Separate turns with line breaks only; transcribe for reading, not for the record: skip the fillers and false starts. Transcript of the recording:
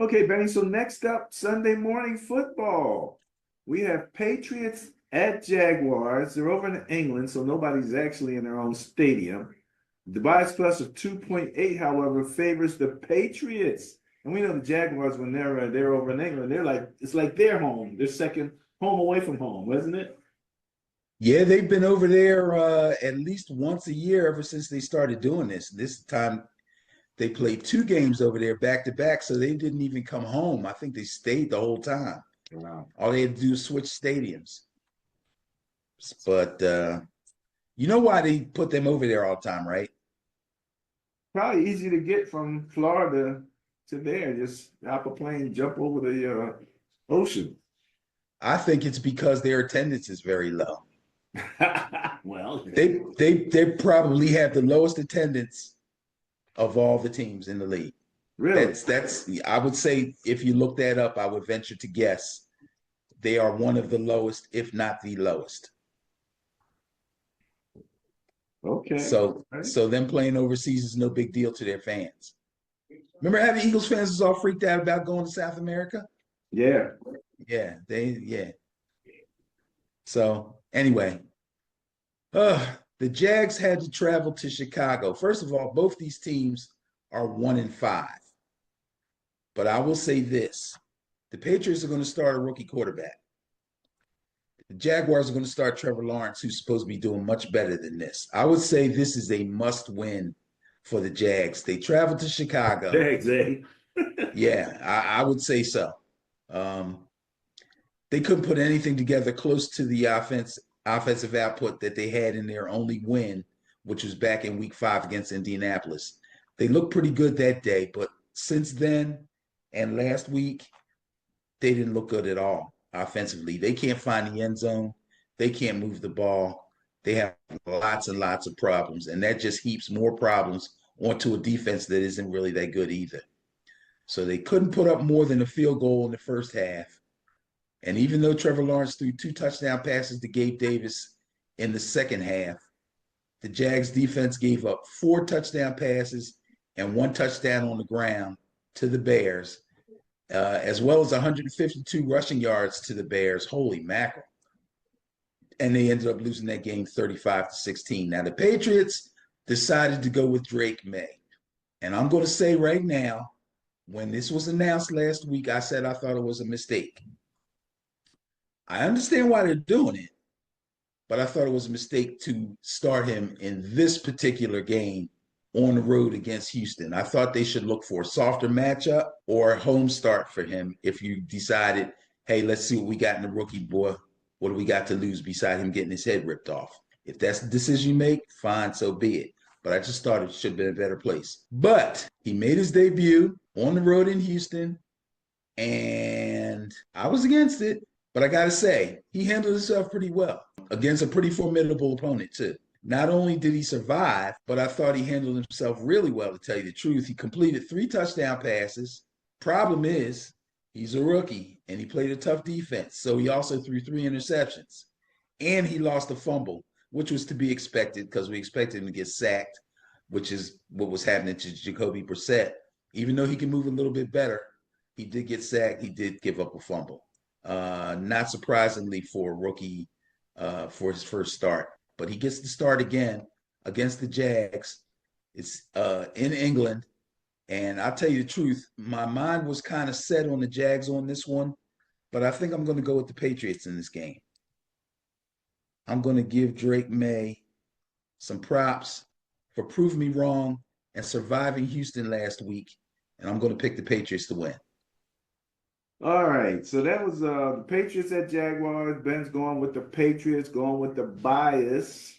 Okay, Benny. So next up, Sunday morning football. We have Patriots at Jaguars. They're over in England, so nobody's actually in their own stadium. The bias plus of 2.8, however, favors the Patriots. And we know the Jaguars, when they're over in England, it's like their home. They're second home away from home, isn't it?
Yeah, they've been over there at least once a year ever since they started doing this. This time they played two games over there back to back, so they didn't even come home. I think they stayed the whole time.
Wow.
All they had to do was switch stadiums. But you know why they put them over there all the time, right?
Probably easy to get from Florida to there. Just hop a plane, jump over the ocean.
I think it's because their attendance is very low.
Well,
They probably have the lowest attendance of all the teams in the league.
really?
That's I would say if you look that up, I would venture to guess they are one of the lowest, if not the lowest.
Okay.
So them playing overseas is no big deal to their fans. Remember how the Eagles fans was all freaked out about going to South America?
Yeah.
Yeah. So anyway, the Jags had to travel to Chicago. First of all, both these teams are 1-5. But I will say this: the Patriots are going to start a rookie quarterback. The Jaguars are going to start Trevor Lawrence, who's supposed to be doing much better than this. I would say this is a must-win for the Jags. They travel to Chicago.
Jags, eh?
Yeah, I would say so. Um, they couldn't put anything together close to the offensive output that they had in their only win, which was back in week 5 against Indianapolis. They looked pretty good that day, but since then and last week, they didn't look good at all offensively. They can't find the end zone. They can't move the ball. They have lots and lots of problems, and that just heaps more problems onto a defense that isn't really that good either. So they couldn't put up more than a field goal in the first half. And even though Trevor Lawrence threw 2 touchdown passes to Gabe Davis in the second half, the Jags defense gave up 4 touchdown passes and 1 touchdown on the ground to the Bears, as well as 152 rushing yards to the Bears. Holy mackerel. And they ended up losing that game 35-16. Now, the Patriots decided to go with Drake May. And I'm going to say right now, when this was announced last week, I said I thought it was a mistake. I understand why they're doing it, but I thought it was a mistake to start him in this particular game on the road against Houston. I thought they should look for a softer matchup or a home start for him if you decided, hey, let's see what we got in the rookie, boy. What do we got to lose beside him getting his head ripped off? If that's the decision you make, fine, so be it. But I just thought it should have been a better place. But he made his debut on the road in Houston, and I was against it. But I got to say, he handled himself pretty well against a pretty formidable opponent, too. Not only did he survive, but I thought he handled himself really well, to tell you the truth. He completed 3 touchdown passes. Problem is, he's a rookie, and he played a tough defense. So he also threw 3 interceptions. And he lost a fumble, which was to be expected because we expected him to get sacked, which is what was happening to Jacoby Brissett. Even though he can move a little bit better, he did get sacked. He did give up a fumble. Not surprisingly for a rookie for his first start. But he gets to start again against the Jags. It's in England. And I'll tell you the truth, my mind was kind of set on the Jags on this one, but I think I'm going to go with the Patriots in this game. I'm going to give Drake May some props for proving me wrong and surviving Houston last week, and I'm going to pick the Patriots to win.
All right. So that was the Patriots at Jaguars. Ben's going with the Patriots, going with the bias.